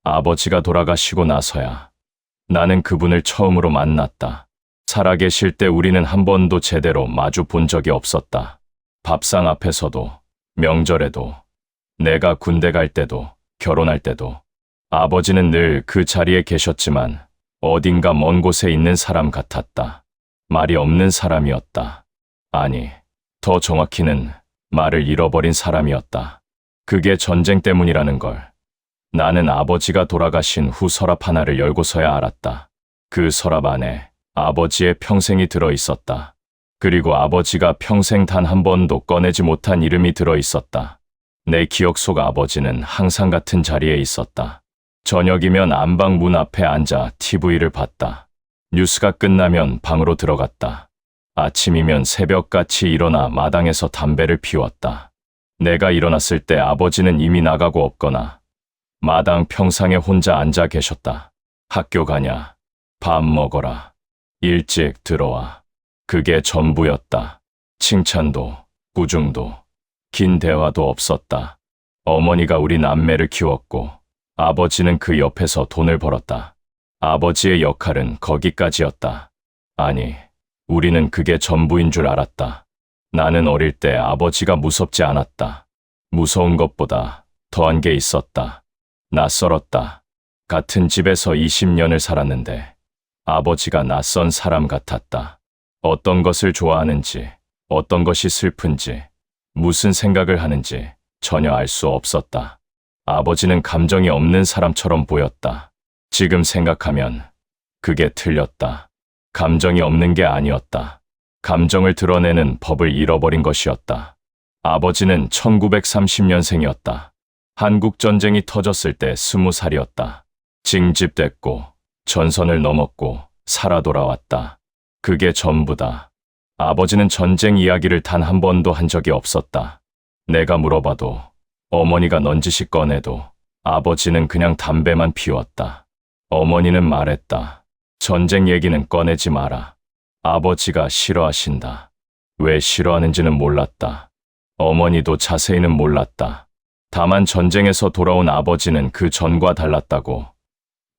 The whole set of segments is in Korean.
아버지가 돌아가시고 나서야 나는 그분을 처음으로 만났다. 살아계실 때 우리는 한 번도 제대로 마주 본 적이 없었다. 밥상 앞에서도, 명절에도, 내가 군대 갈 때도, 결혼할 때도. 아버지는 늘 그 자리에 계셨지만 어딘가 먼 곳에 있는 사람 같았다. 말이 없는 사람이었다. 아니, 더 정확히는 말을 잃어버린 사람이었다. 그게 전쟁 때문이라는 걸 나는 아버지가 돌아가신 후 서랍 하나를 열고서야 알았다. 그 서랍 안에 아버지의 평생이 들어 있었다. 그리고 아버지가 평생 단 한 번도 꺼내지 못한 이름이 들어 있었다. 내 기억 속 아버지는 항상 같은 자리에 있었다. 저녁이면 안방 문 앞에 앉아 TV를 봤다. 뉴스가 끝나면 방으로 들어갔다. 아침이면 새벽같이 일어나 마당에서 담배를 피웠다. 내가 일어났을 때 아버지는 이미 나가고 없거나 마당 평상에 혼자 앉아 계셨다. 학교 가냐? 밥 먹어라. 일찍 들어와. 그게 전부였다. 칭찬도, 구중도, 긴 대화도 없었다. 어머니가 우리 남매를 키웠고 아버지는 그 옆에서 돈을 벌었다. 아버지의 역할은 거기까지였다. 아니, 우리는 그게 전부인 줄 알았다. 나는 어릴 때 아버지가 무섭지 않았다. 무서운 것보다 더한 게 있었다. 낯설었다. 같은 집에서 20년을 살았는데 아버지가 낯선 사람 같았다. 어떤 것을 좋아하는지, 어떤 것이 슬픈지, 무슨 생각을 하는지 전혀 알 수 없었다. 아버지는 감정이 없는 사람처럼 보였다. 지금 생각하면 그게 틀렸다. 감정이 없는 게 아니었다. 감정을 드러내는 법을 잃어버린 것이었다. 아버지는 1930년생이었다. 한국전쟁이 터졌을 때 20살이었다. 징집됐고 전선을 넘었고 살아 돌아왔다. 그게 전부다. 아버지는 전쟁 이야기를 단 한 번도 한 적이 없었다. 내가 물어봐도 어머니가 넌지시 꺼내도 아버지는 그냥 담배만 피웠다. 어머니는 말했다. 전쟁 얘기는 꺼내지 마라. 아버지가 싫어하신다. 왜 싫어하는지는 몰랐다. 어머니도 자세히는 몰랐다. 다만 전쟁에서 돌아온 아버지는 그 전과 달랐다고.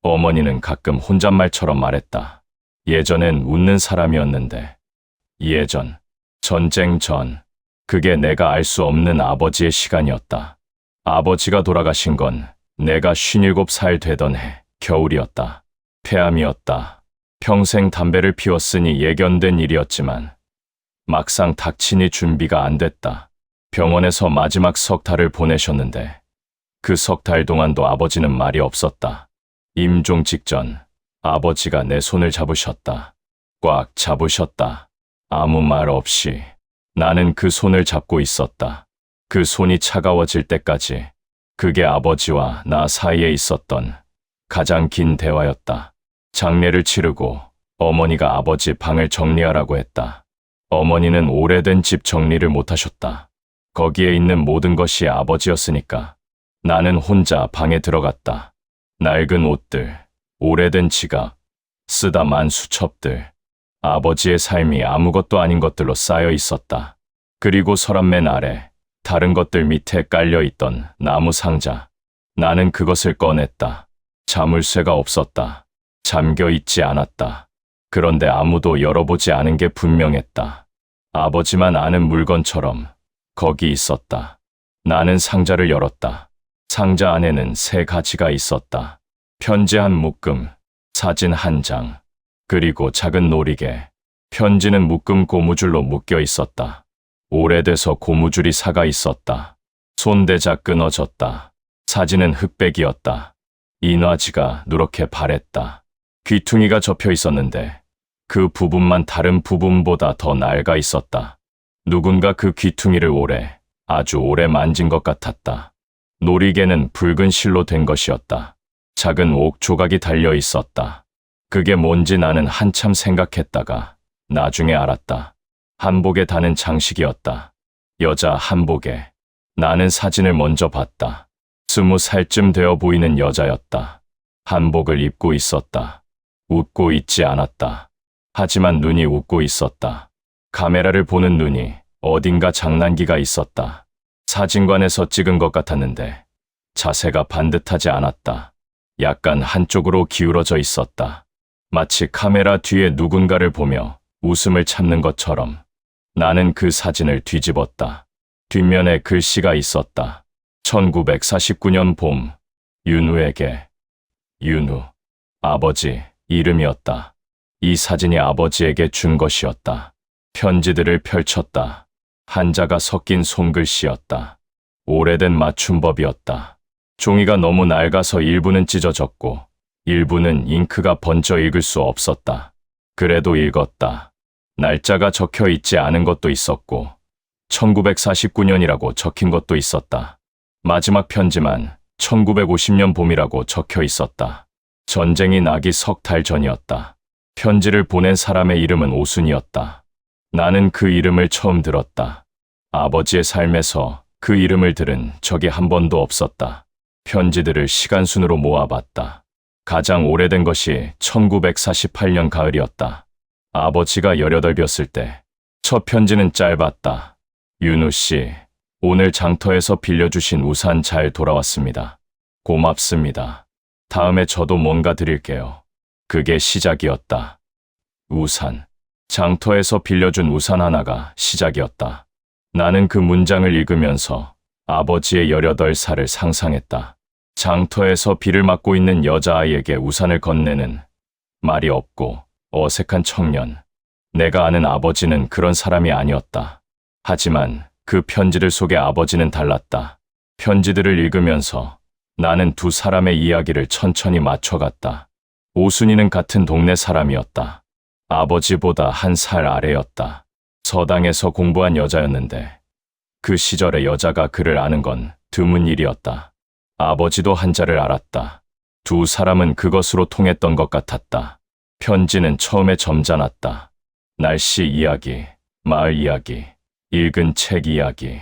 어머니는 가끔 혼잣말처럼 말했다. 예전엔 웃는 사람이었는데. 예전, 전쟁 전, 그게 내가 알 수 없는 아버지의 시간이었다. 아버지가 돌아가신 건 내가 57살 되던 해 겨울이었다. 폐암이었다. 평생 담배를 피웠으니 예견된 일이었지만 막상 닥치니 준비가 안 됐다. 병원에서 마지막 석 달을 보내셨는데 그 석 달 동안도 아버지는 말이 없었다. 임종 직전 아버지가 내 손을 잡으셨다. 꽉 잡으셨다. 아무 말 없이 나는 그 손을 잡고 있었다. 그 손이 차가워질 때까지. 그게 아버지와 나 사이에 있었던 가장 긴 대화였다. 장례를 치르고 어머니가 아버지 방을 정리하라고 했다. 어머니는 오래된 집 정리를 못하셨다. 거기에 있는 모든 것이 아버지였으니까. 나는 혼자 방에 들어갔다. 낡은 옷들, 오래된 지갑, 쓰다 만 수첩들. 아버지의 삶이 아무것도 아닌 것들로 쌓여 있었다. 그리고 서랍 맨 아래, 다른 것들 밑에 깔려있던 나무 상자. 나는 그것을 꺼냈다. 자물쇠가 없었다. 잠겨 있지 않았다. 그런데 아무도 열어보지 않은 게 분명했다. 아버지만 아는 물건처럼 거기 있었다. 나는 상자를 열었다. 상자 안에는 3가지가 있었다. 편지 한 묶음, 사진 한 장, 그리고 작은 놀이개. 편지는 묶음 고무줄로 묶여 있었다. 오래돼서 고무줄이 사가 있었다. 손대자 끊어졌다. 사진은 흑백이었다. 인화지가 누렇게 바랬다. 귀퉁이가 접혀 있었는데 그 부분만 다른 부분보다 더 낡아 있었다. 누군가 그 귀퉁이를 오래, 아주 오래 만진 것 같았다. 놀이개는 붉은 실로 된 것이었다. 작은 옥 조각이 달려 있었다. 그게 뭔지 나는 한참 생각했다가 나중에 알았다. 한복에 다는 장식이었다. 여자 한복에. 나는 사진을 먼저 봤다. 20살쯤 되어 보이는 여자였다. 한복을 입고 있었다. 웃고 있지 않았다. 하지만 눈이 웃고 있었다. 카메라를 보는 눈이 어딘가 장난기가 있었다. 사진관에서 찍은 것 같았는데 자세가 반듯하지 않았다. 약간 한쪽으로 기울어져 있었다. 마치 카메라 뒤에 누군가를 보며 웃음을 참는 것처럼. 나는 그 사진을 뒤집었다. 뒷면에 글씨가 있었다. 1949년 봄, 윤우에게. 윤우, 아버지 이름이었다. 이 사진이 아버지에게 준 것이었다. 편지들을 펼쳤다. 한자가 섞인 손글씨였다. 오래된 맞춤법이었다. 종이가 너무 낡아서 일부는 찢어졌고 일부는 잉크가 번져 읽을 수 없었다. 그래도 읽었다. 날짜가 적혀 있지 않은 것도 있었고 1949년이라고 적힌 것도 있었다. 마지막 편지만 1950년 봄이라고 적혀 있었다. 전쟁이 나기 석 달 전이었다. 편지를 보낸 사람의 이름은 오순이었다. 나는 그 이름을 처음 들었다. 아버지의 삶에서 그 이름을 들은 적이 한 번도 없었다. 편지들을 시간순으로 모아봤다. 가장 오래된 것이 1948년 가을이었다. 아버지가 18이었을 때. 첫 편지는 짧았다. 윤우 씨, 오늘 장터에서 빌려주신 우산 잘 돌아왔습니다. 고맙습니다. 다음에 저도 뭔가 드릴게요. 그게 시작이었다. 우산. 장터에서 빌려준 우산 하나가 시작이었다. 나는 그 문장을 읽으면서 아버지의 18살을 상상했다. 장터에서 비를 맞고 있는 여자아이에게 우산을 건네는 말이 없고 어색한 청년. 내가 아는 아버지는 그런 사람이 아니었다. 하지만 그 편지들 속의 아버지는 달랐다. 편지들을 읽으면서 나는 두 사람의 이야기를 천천히 맞춰갔다. 오순이는 같은 동네 사람이었다. 아버지보다 한 살 아래였다. 서당에서 공부한 여자였는데 그 시절의 여자가 그를 아는 건 드문 일이었다. 아버지도 한자를 알았다. 두 사람은 그것으로 통했던 것 같았다. 편지는 처음에 점잖았다. 날씨 이야기, 마을 이야기, 읽은 책 이야기.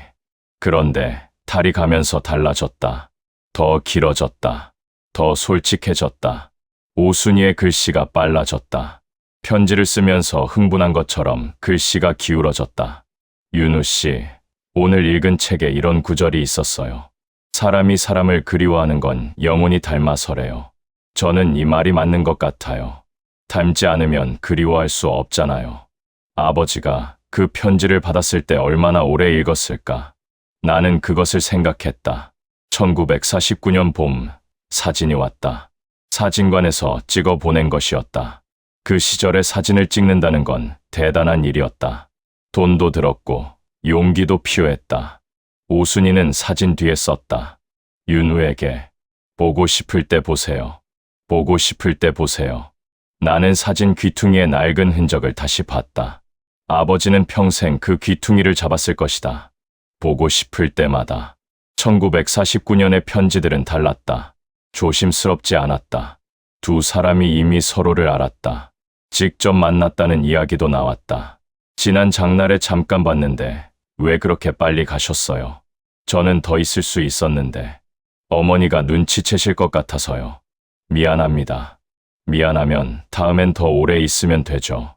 그런데 달이 가면서 달라졌다. 더 길어졌다. 더 솔직해졌다. 오순이의 글씨가 빨라졌다. 편지를 쓰면서 흥분한 것처럼 글씨가 기울어졌다. 윤우 씨, 오늘 읽은 책에 이런 구절이 있었어요. 사람이 사람을 그리워하는 건 영원히 닮아서래요. 저는 이 말이 맞는 것 같아요. 닮지 않으면 그리워할 수 없잖아요. 아버지가 그 편지를 받았을 때 얼마나 오래 읽었을까? 나는 그것을 생각했다. 1949년 봄, 사진이 왔다. 사진관에서 찍어 보낸 것이었다. 그 시절에 사진을 찍는다는 건 대단한 일이었다. 돈도 들었고 용기도 필요했다. 오순이는 사진 뒤에 썼다. 윤우에게 보고 싶을 때 보세요. 보고 싶을 때 보세요. 나는 사진 귀퉁이의 낡은 흔적을 다시 봤다. 아버지는 평생 그 귀퉁이를 잡았을 것이다. 보고 싶을 때마다. 1949년의 편지들은 달랐다. 조심스럽지 않았다. 두 사람이 이미 서로를 알았다. 직접 만났다는 이야기도 나왔다. 지난 장날에 잠깐 봤는데 왜 그렇게 빨리 가셨어요? 저는 더 있을 수 있었는데 어머니가 눈치채실 것 같아서요. 미안합니다. 미안하면 다음엔 더 오래 있으면 되죠.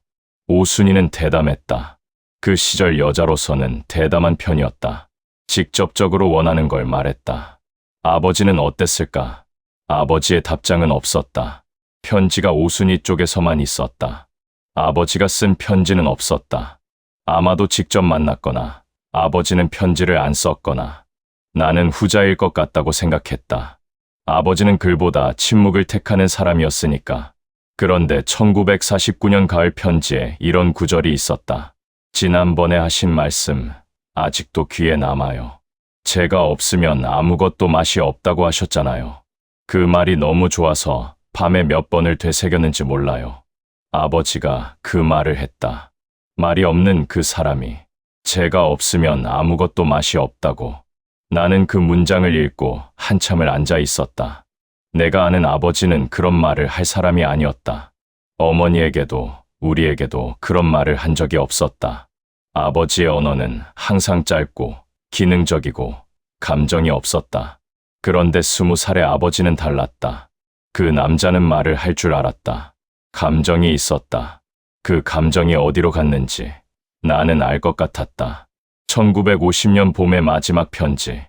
오순이는 대담했다. 그 시절 여자로서는 대담한 편이었다. 직접적으로 원하는 걸 말했다. 아버지는 어땠을까? 아버지의 답장은 없었다. 편지가 오순이 쪽에서만 있었다. 아버지가 쓴 편지는 없었다. 아마도 직접 만났거나 아버지는 편지를 안 썼거나 나는 후자일 것 같다고 생각했다. 아버지는 글보다 침묵을 택하는 사람이었으니까. 그런데 1949년 가을 편지에 이런 구절이 있었다. 지난번에 하신 말씀 아직도 귀에 남아요. 제가 없으면 아무것도 맛이 없다고 하셨잖아요. 그 말이 너무 좋아서 밤에 몇 번을 되새겼는지 몰라요. 아버지가 그 말을 했다. 말이 없는 그 사람이 제가 없으면 아무것도 맛이 없다고. 나는 그 문장을 읽고 한참을 앉아 있었다. 내가 아는 아버지는 그런 말을 할 사람이 아니었다. 어머니에게도 우리에게도 그런 말을 한 적이 없었다. 아버지의 언어는 항상 짧고 기능적이고 감정이 없었다. 그런데 20살의 아버지는 달랐다. 그 남자는 말을 할 줄 알았다. 감정이 있었다. 그 감정이 어디로 갔는지 나는 알 것 같았다. 1950년 봄의 마지막 편지.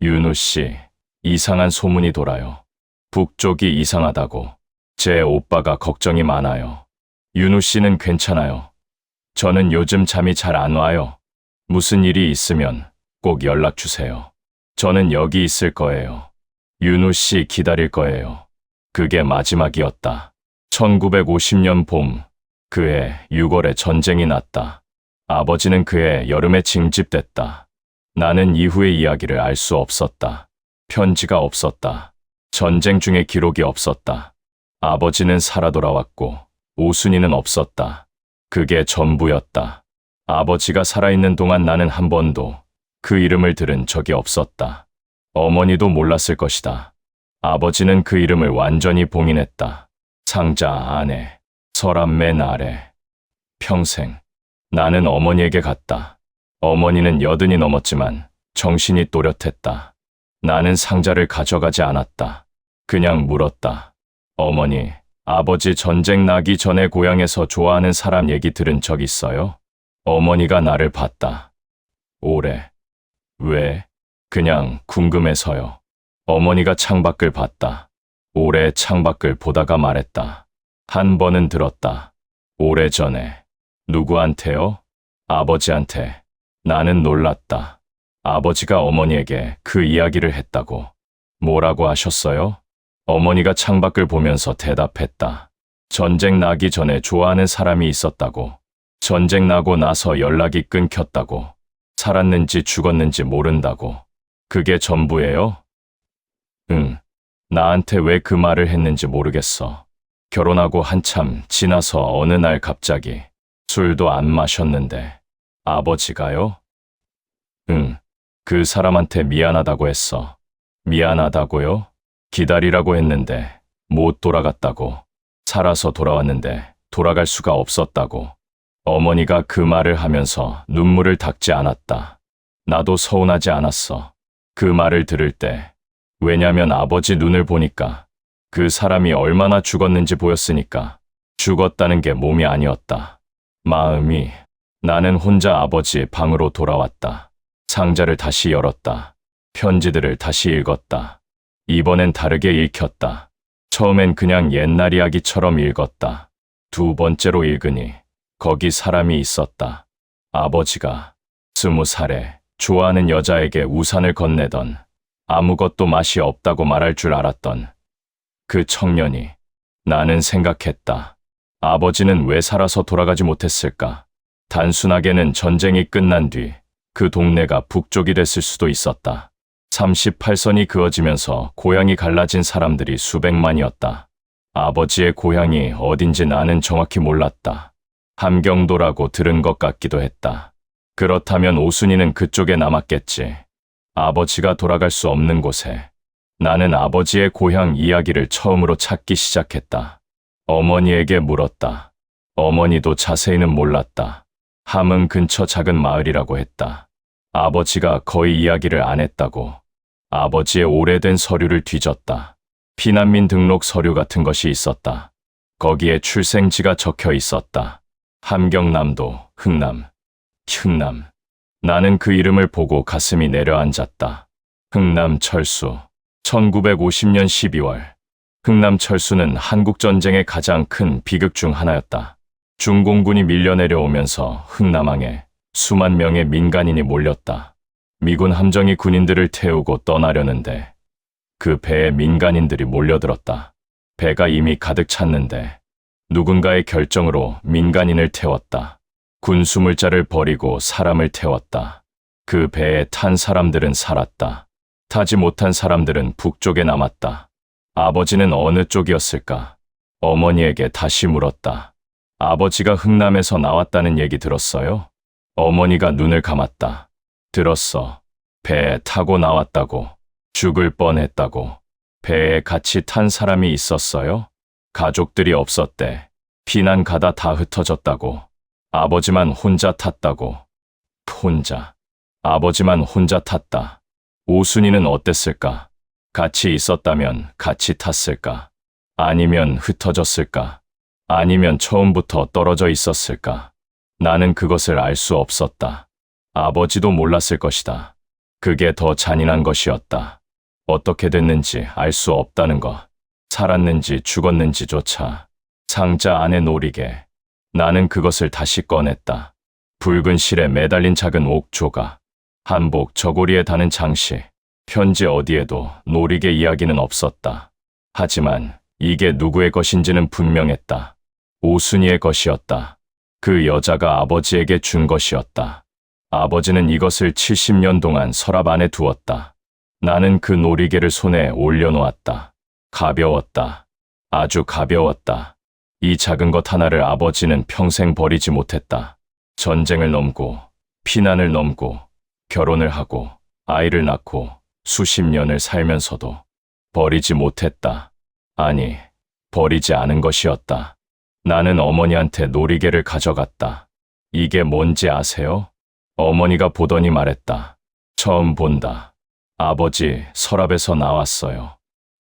윤우 씨, 이상한 소문이 돌아요. 북쪽이 이상하다고. 제 오빠가 걱정이 많아요. 윤우 씨는 괜찮아요. 저는 요즘 잠이 잘 안 와요. 무슨 일이 있으면 꼭 연락 주세요. 저는 여기 있을 거예요. 윤우 씨 기다릴 거예요. 그게 마지막이었다. 1950년 봄, 그해 6월에 전쟁이 났다. 아버지는 그해 여름에 징집됐다. 나는 이후의 이야기를 알 수 없었다. 편지가 없었다. 전쟁 중에 기록이 없었다. 아버지는 살아 돌아왔고 오순이는 없었다. 그게 전부였다. 아버지가 살아있는 동안 나는 한 번도 그 이름을 들은 적이 없었다. 어머니도 몰랐을 것이다. 아버지는 그 이름을 완전히 봉인했다. 상자 안에, 서랍 맨 아래. 평생. 나는 어머니에게 갔다. 어머니는 80이 넘었지만 정신이 또렷했다. 나는 상자를 가져가지 않았다. 그냥 물었다. 어머니, 아버지 전쟁 나기 전에 고향에서 좋아하는 사람 얘기 들은 적 있어요? 어머니가 나를 봤다. 오래. 왜? 그냥 궁금해서요. 어머니가 창밖을 봤다. 오래 창밖을 보다가 말했다. 한 번은 들었다. 오래전에. 누구한테요? 아버지한테. 나는 놀랐다. 아버지가 어머니에게 그 이야기를 했다고. 뭐라고 하셨어요? 어머니가 창밖을 보면서 대답했다. 전쟁 나기 전에 좋아하는 사람이 있었다고. 전쟁 나고 나서 연락이 끊겼다고. 살았는지 죽었는지 모른다고. 그게 전부예요? 응. 나한테 왜 그 말을 했는지 모르겠어. 결혼하고 한참 지나서 어느 날 갑자기 술도 안 마셨는데 아버지가요? 응. 그 사람한테 미안하다고 했어. 미안하다고요? 기다리라고 했는데 못 돌아갔다고. 살아서 돌아왔는데 돌아갈 수가 없었다고. 어머니가 그 말을 하면서 눈물을 닦지 않았다. 나도 서운하지 않았어. 그 말을 들을 때. 왜냐면 아버지 눈을 보니까 그 사람이 얼마나 죽었는지 보였으니까. 죽었다는 게 몸이 아니었다. 마음이. 나는 혼자 아버지 방으로 돌아왔다. 상자를 다시 열었다. 편지들을 다시 읽었다. 이번엔 다르게 읽혔다. 처음엔 그냥 옛날 이야기처럼 읽었다. 두 번째로 읽으니 거기 사람이 있었다. 아버지가 20살에 좋아하는 여자에게 우산을 건네던, 아무것도 맛이 없다고 말할 줄 알았던 그 청년이. 나는 생각했다. 아버지는 왜 살아서 돌아가지 못했을까? 단순하게는 전쟁이 끝난 뒤 그 동네가 북쪽이 됐을 수도 있었다. 38선이 그어지면서 고향이 갈라진 사람들이 수백만이었다. 아버지의 고향이 어딘지 나는 정확히 몰랐다. 함경도라고 들은 것 같기도 했다. 그렇다면 오순이는 그쪽에 남았겠지. 아버지가 돌아갈 수 없는 곳에. 나는 아버지의 고향 이야기를 처음으로 찾기 시작했다. 어머니에게 물었다. 어머니도 자세히는 몰랐다. 함흥 근처 작은 마을이라고 했다. 아버지가 거의 이야기를 안 했다고. 아버지의 오래된 서류를 뒤졌다. 피난민 등록 서류 같은 것이 있었다. 거기에 출생지가 적혀 있었다. 함경남도, 흥남. 나는 그 이름을 보고 가슴이 내려앉았다. 흥남철수. 1950년 12월. 흥남철수는 한국전쟁의 가장 큰 비극 중 하나였다. 중공군이 밀려내려오면서 흥남항에 수만 명의 민간인이 몰렸다. 미군 함정이 군인들을 태우고 떠나려는데 그 배에 민간인들이 몰려들었다. 배가 이미 가득 찼는데 누군가의 결정으로 민간인을 태웠다. 군수물자를 버리고 사람을 태웠다. 그 배에 탄 사람들은 살았다. 타지 못한 사람들은 북쪽에 남았다. 아버지는 어느 쪽이었을까? 어머니에게 다시 물었다. 아버지가 흥남에서 나왔다는 얘기 들었어요? 어머니가 눈을 감았다. 들었어. 배에 타고 나왔다고. 죽을 뻔했다고. 배에 같이 탄 사람이 있었어요? 가족들이 없었대. 피난 가다 다 흩어졌다고. 아버지만 혼자 탔다고. 혼자. 아버지만 혼자 탔다. 오순이는 어땠을까? 같이 있었다면 같이 탔을까? 아니면 흩어졌을까? 아니면 처음부터 떨어져 있었을까? 나는 그것을 알 수 없었다. 아버지도 몰랐을 것이다. 그게 더 잔인한 것이었다. 어떻게 됐는지 알 수 없다는 것. 살았는지 죽었는지조차. 상자 안에 놀이개. 나는 그것을 다시 꺼냈다. 붉은 실에 매달린 작은 옥조각, 한복 저고리에 다는 장식, 편지 어디에도 놀이개 이야기는 없었다. 하지만 이게 누구의 것인지는 분명했다. 오순이의 것이었다. 그 여자가 아버지에게 준 것이었다. 아버지는 이것을 70년 동안 서랍 안에 두었다. 나는 그 놀이개를 손에 올려놓았다. 가벼웠다. 아주 가벼웠다. 이 작은 것 하나를 아버지는 평생 버리지 못했다. 전쟁을 넘고, 피난을 넘고, 결혼을 하고, 아이를 낳고, 수십 년을 살면서도 버리지 못했다. 아니, 버리지 않은 것이었다. 나는 어머니한테 놀이개를 가져갔다. 이게 뭔지 아세요? 어머니가 보더니 말했다. 처음 본다. 아버지, 서랍에서 나왔어요.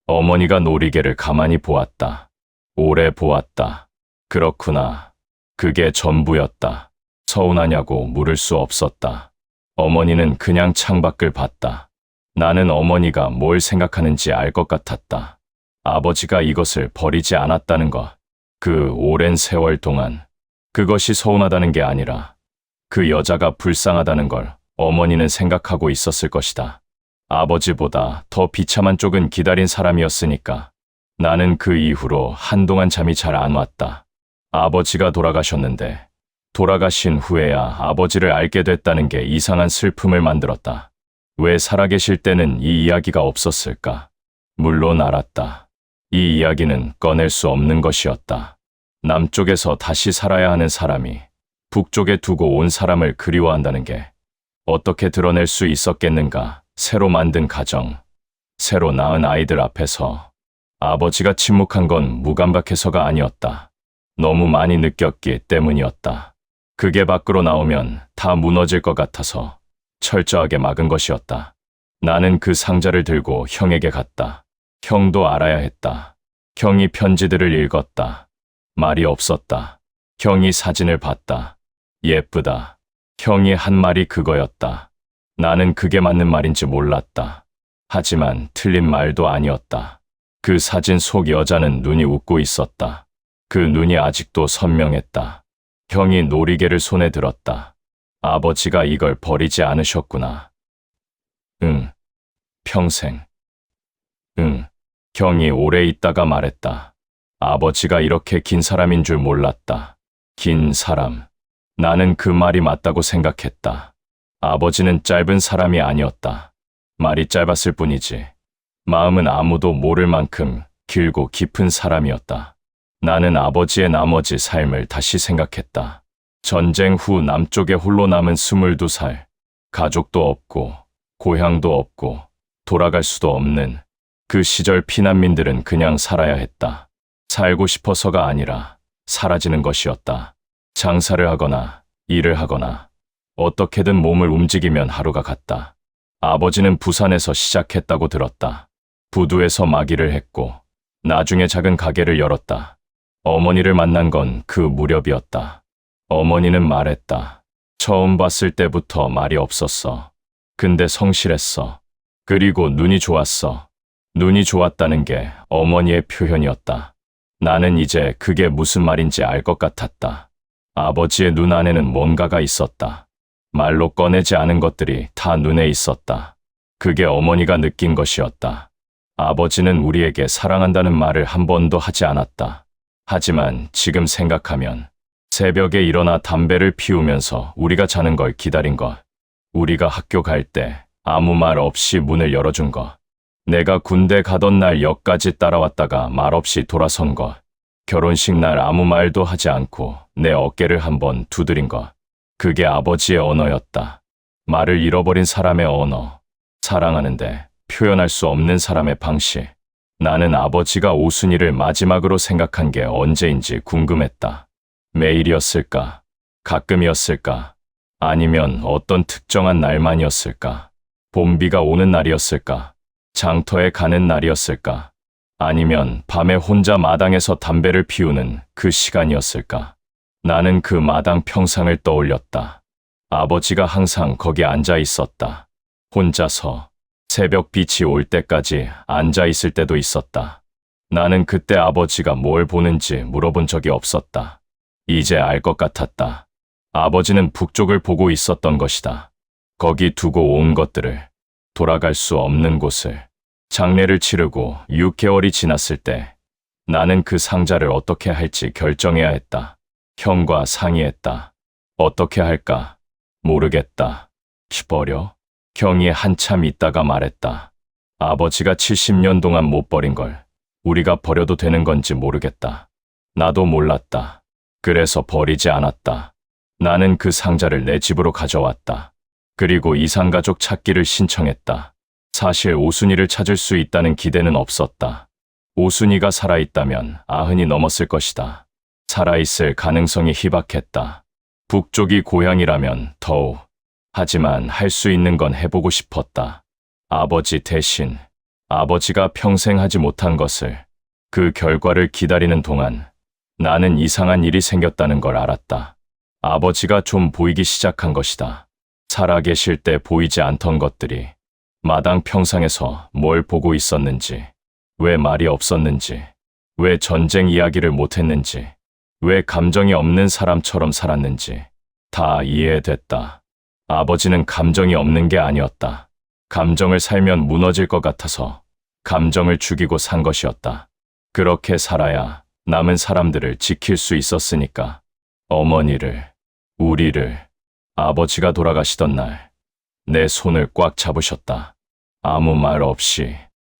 어머니가 놀이개를 가만히 보았다. 오래 보았다. 그렇구나. 그게 전부였다. 서운하냐고 물을 수 없었다. 어머니는 그냥 창밖을 봤다. 나는 어머니가 뭘 생각하는지 알 것 같았다. 아버지가 이것을 버리지 않았다는 것. 그 오랜 세월 동안. 그것이 서운하다는 게 아니라 그 여자가 불쌍하다는 걸 어머니는 생각하고 있었을 것이다. 아버지보다 더 비참한 쪽은 기다린 사람이었으니까. 나는 그 이후로 한동안 잠이 잘 안 왔다. 아버지가 돌아가셨는데 돌아가신 후에야 아버지를 알게 됐다는 게 이상한 슬픔을 만들었다. 왜 살아계실 때는 이 이야기가 없었을까? 물론 알았다. 이 이야기는 꺼낼 수 없는 것이었다. 남쪽에서 다시 살아야 하는 사람이 북쪽에 두고 온 사람을 그리워한다는 게 어떻게 드러낼 수 있었겠는가? 새로 만든 가정, 새로 낳은 아이들 앞에서 아버지가 침묵한 건 무감각해서가 아니었다. 너무 많이 느꼈기 때문이었다. 그게 밖으로 나오면 다 무너질 것 같아서 철저하게 막은 것이었다. 나는 그 상자를 들고 형에게 갔다. 형도 알아야 했다. 형이 편지들을 읽었다. 말이 없었다. 형이 사진을 봤다. 예쁘다. 형이 한 말이 그거였다. 나는 그게 맞는 말인지 몰랐다. 하지만 틀린 말도 아니었다. 그 사진 속 여자는 눈이 웃고 있었다. 그 눈이 아직도 선명했다. 형이 놀이개를 손에 들었다. 아버지가 이걸 버리지 않으셨구나. 응. 평생. 응. 형이 오래 있다가 말했다. 아버지가 이렇게 긴 사람인 줄 몰랐다. 긴 사람. 나는 그 말이 맞다고 생각했다. 아버지는 짧은 사람이 아니었다. 말이 짧았을 뿐이지. 마음은 아무도 모를 만큼 길고 깊은 사람이었다. 나는 아버지의 나머지 삶을 다시 생각했다. 전쟁 후 남쪽에 홀로 남은 22살. 가족도 없고, 고향도 없고, 돌아갈 수도 없는 그 시절 피난민들은 그냥 살아야 했다. 살고 싶어서가 아니라 사라지는 것이었다. 장사를 하거나 일을 하거나 어떻게든 몸을 움직이면 하루가 갔다. 아버지는 부산에서 시작했다고 들었다. 부두에서 마기를 했고 나중에 작은 가게를 열었다. 어머니를 만난 건 그 무렵이었다. 어머니는 말했다. 처음 봤을 때부터 말이 없었어. 근데 성실했어. 그리고 눈이 좋았어. 눈이 좋았다는 게 어머니의 표현이었다. 나는 이제 그게 무슨 말인지 알 것 같았다. 아버지의 눈 안에는 뭔가가 있었다. 말로 꺼내지 않은 것들이 다 눈에 있었다. 그게 어머니가 느낀 것이었다. 아버지는 우리에게 사랑한다는 말을 한 번도 하지 않았다. 하지만 지금 생각하면 새벽에 일어나 담배를 피우면서 우리가 자는 걸 기다린 것, 우리가 학교 갈 때 아무 말 없이 문을 열어준 것, 내가 군대 가던 날 역까지 따라왔다가 말없이 돌아선 것, 결혼식 날 아무 말도 하지 않고 내 어깨를 한번 두드린 것, 그게 아버지의 언어였다. 말을 잃어버린 사람의 언어, 사랑하는데 표현할 수 없는 사람의 방식. 나는 아버지가 오순이를 마지막으로 생각한 게 언제인지 궁금했다. 매일이었을까? 가끔이었을까? 아니면 어떤 특정한 날만이었을까? 봄비가 오는 날이었을까? 장터에 가는 날이었을까? 아니면 밤에 혼자 마당에서 담배를 피우는 그 시간이었을까? 나는 그 마당 평상을 떠올렸다. 아버지가 항상 거기 앉아 있었다. 혼자서 새벽 빛이 올 때까지 앉아 있을 때도 있었다. 나는 그때 아버지가 뭘 보는지 물어본 적이 없었다. 이제 알 것 같았다. 아버지는 북쪽을 보고 있었던 것이다. 거기 두고 온 것들을, 돌아갈 수 없는 곳을. 장례를 치르고 6개월이 지났을 때 나는 그 상자를 어떻게 할지 결정해야 했다. 형과 상의했다. 어떻게 할까? 모르겠다. 버려? 형이 한참 있다가 말했다. 아버지가 70년 동안 못 버린 걸 우리가 버려도 되는 건지 모르겠다. 나도 몰랐다. 그래서 버리지 않았다. 나는 그 상자를 내 집으로 가져왔다. 그리고 이산가족 찾기를 신청했다. 사실 오순이를 찾을 수 있다는 기대는 없었다. 오순이가 살아있다면 90이 넘었을 것이다. 살아있을 가능성이 희박했다. 북쪽이 고향이라면 더욱. 하지만 할 수 있는 건 해보고 싶었다. 아버지 대신, 아버지가 평생 하지 못한 것을, 그 결과를 기다리는 동안 나는 이상한 일이 생겼다는 걸 알았다. 아버지가 좀 보이기 시작한 것이다. 살아계실 때 보이지 않던 것들이. 마당 평상에서 뭘 보고 있었는지, 왜 말이 없었는지, 왜 전쟁 이야기를 못했는지, 왜 감정이 없는 사람처럼 살았는지 다 이해됐다. 아버지는 감정이 없는 게 아니었다. 감정을 살면 무너질 것 같아서 감정을 죽이고 산 것이었다. 그렇게 살아야 남은 사람들을 지킬 수 있었으니까. 어머니를, 우리를, 아버지가 돌아가시던 날 내 손을 꽉 잡으셨다. 아무 말 없이.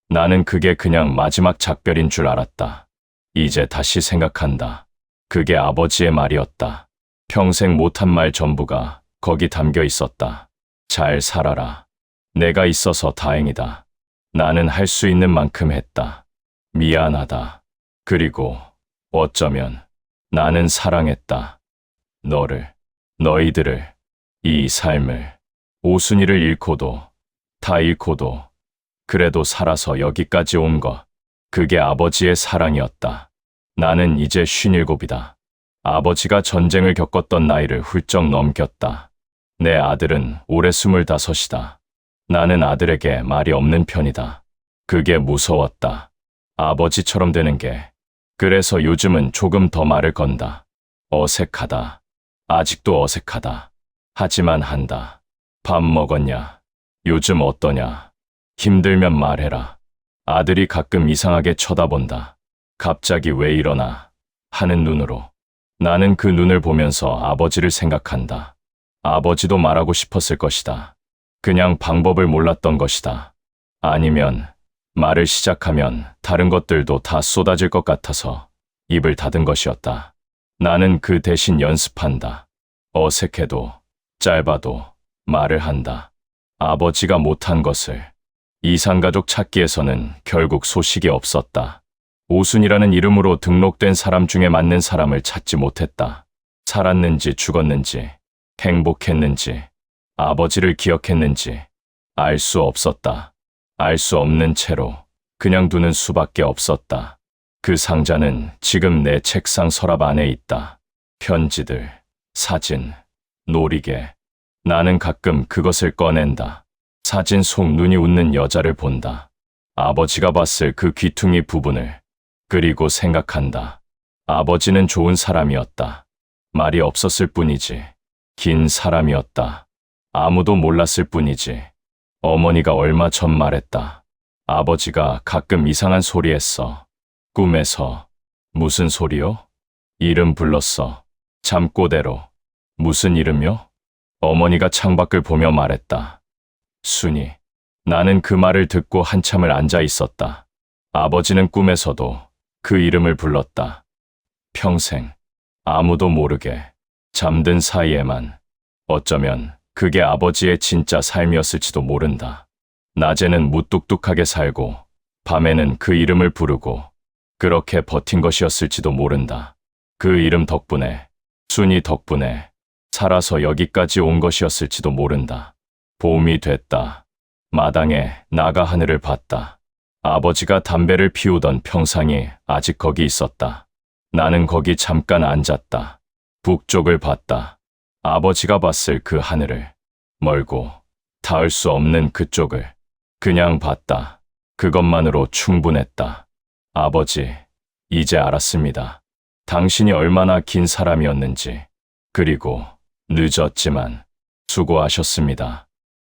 나는 그게 그냥 마지막 작별인 줄 알았다. 이제 다시 생각한다. 그게 아버지의 말이었다. 평생 못한 말 전부가 거기 담겨 있었다. 잘 살아라. 내가 있어서 다행이다. 나는 할 수 있는 만큼 했다. 미안하다. 그리고 어쩌면 나는 사랑했다. 너를, 너희들을, 이 삶을. 오순이를 잃고도, 다 잃고도, 그래도 살아서 여기까지 온 것. 그게 아버지의 사랑이었다. 나는 이제 57이다. 아버지가 전쟁을 겪었던 나이를 훌쩍 넘겼다. 내 아들은 올해 25이다. 나는 아들에게 말이 없는 편이다. 그게 무서웠다. 아버지처럼 되는 게. 그래서 요즘은 조금 더 말을 건다. 어색하다. 아직도 어색하다. 하지만 한다. 밥 먹었냐? 요즘 어떠냐? 힘들면 말해라. 아들이 가끔 이상하게 쳐다본다. 갑자기 왜 이러나? 하는 눈으로. 나는 그 눈을 보면서 아버지를 생각한다. 아버지도 말하고 싶었을 것이다. 그냥 방법을 몰랐던 것이다. 아니면 말을 시작하면 다른 것들도 다 쏟아질 것 같아서 입을 닫은 것이었다. 나는 그 대신 연습한다. 어색해도 짧아도 말을 한다. 아버지가 못한 것을. 이산가족 찾기에서는 결국 소식이 없었다. 오순이라는 이름으로 등록된 사람 중에 맞는 사람을 찾지 못했다. 살았는지 죽었는지, 행복했는지, 아버지를 기억했는지 알 수 없었다. 알 수 없는 채로 그냥 두는 수밖에 없었다. 그 상자는 지금 내 책상 서랍 안에 있다. 편지들, 사진, 놀이개. 나는 가끔 그것을 꺼낸다. 사진 속 눈이 웃는 여자를 본다. 아버지가 봤을 그 귀퉁이 부분을. 그리고 생각한다. 아버지는 좋은 사람이었다. 말이 없었을 뿐이지. 긴 사람이었다. 아무도 몰랐을 뿐이지. 어머니가 얼마 전 말했다. 아버지가 가끔 이상한 소리 했어. 꿈에서. 무슨 소리요? 이름 불렀어. 잠꼬대로. 무슨 이름요? 어머니가 창밖을 보며 말했다. 순이. 나는 그 말을 듣고 한참을 앉아 있었다. 아버지는 꿈에서도 그 이름을 불렀다. 평생. 아무도 모르게. 잠든 사이에만. 어쩌면 그게 아버지의 진짜 삶이었을지도 모른다. 낮에는 무뚝뚝하게 살고 밤에는 그 이름을 부르고 그렇게 버틴 것이었을지도 모른다. 그 이름 덕분에, 순이 덕분에 살아서 여기까지 온 것이었을지도 모른다. 봄이 됐다. 마당에 나가 하늘을 봤다. 아버지가 담배를 피우던 평상이 아직 거기 있었다. 나는 거기 잠깐 앉았다. 북쪽을 봤다. 아버지가 봤을 그 하늘을. 멀고 닿을 수 없는 그쪽을. 그냥 봤다. 그것만으로 충분했다. 아버지, 이제 알았습니다. 당신이 얼마나 긴 사람이었는지. 그리고 늦었지만 수고하셨습니다.